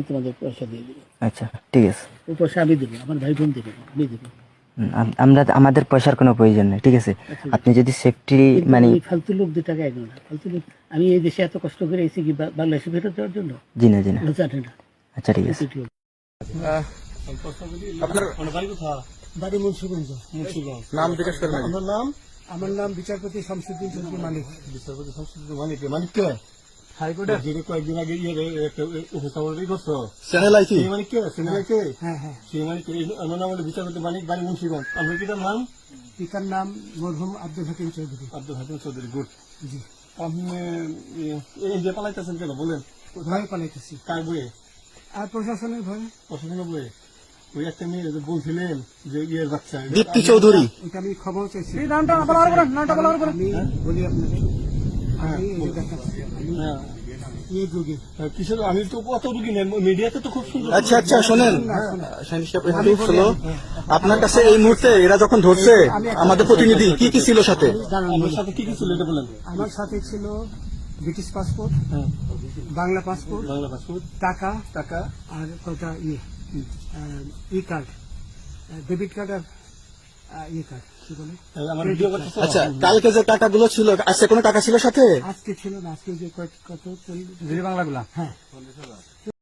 তোমাদের পয়সা দিয়ে দেবো। আচ্ছা ঠিক আছে। ওই পয়সা আমি দেবো, আমার ভাই বোন দেবে, আমি দেবো। আমরা আমাদের পয়সার কোনো প্রয়োজন নেই, ঠিক আছে। আপনি যদি সেফটি মানে ফালতু লোক 2 টাকা এগো না, ফালতু লোক। আমি এই দেশে এত কষ্ট করে এসেছি কি বাংলাদেশে ফেরত দেওয়ার জন্য? জি না জি না। জানে না। আচ্ছা ঠিক আছে। আপনার বাড়ি মুন্সিগঞ্জ। মুন্সিগঞ্জ। নাম জিজ্ঞেস করবেন? আমার নাম বিচারপতি শামসুদ্দিন চৌধুরী মানিক। বিচারপতি শামসুদ্দিন মানিক। মানিক কে? হাইকোর্টের যে কয়েকদিন আগে একটা উপস্থাপনা করছো চ্যানেল আইছি। সেই মানিক কে? চ্যানেল কে? হ্যাঁ হ্যাঁ। সেই মানিক আমার নাম হলো বিচারপতি মানিক, বাড়ি মুন্সিগঞ্জ। আপনার পিতার নাম? পিতার নাম মরহুম আব্দুল হাকিম চৌধুরী। আব্দুল হাকিম চৌধুরী। গুড। জি। আপনি এই যে পালাইতেছেন কেন বলেন? ভয় পালাইতেছি। কার বইয়ে? আর প্রশাসনের ভয়ে। প্রশাসনের বইয়ে? ওই একটা মেয়ে যে বলছিলেন যে ইয়ের বাচ্চা দীপ্তি চৌধুরী, এটা আমি খবর চাইছি। নামটা বলার আমি বলি আপনাকে, আমি এই যে দেখাচ্ছি, আমি এই যুগে কিসের? আমি তো কত রুগী নেই, মিডিয়াতে তো খুব সুন্দর। আচ্ছা আচ্ছা শোনেন আপনার কাছে এই মুহূর্তে এরা যখন ধরছে আমাদের প্রতিনিধি কি কি ছিল সাথে? আমার সাথে কি কি ছিল এটা বলেন? আমার সাথে ছিল British passport, Bangla passport, Bangla passport, টাকা টাকা, আর কটা ই কার্ড, ডেবিট কার্ড আর ই কার্ড, কি বলে? আমার ভিডিও করতেছে। আচ্ছা কালকে যে টাকাগুলো ছিল, আজকে কোনো টাকা ছিল সাথে? আজকে ছিল না, আজকে যে কত বাংলাগুলা। হ্যাঁ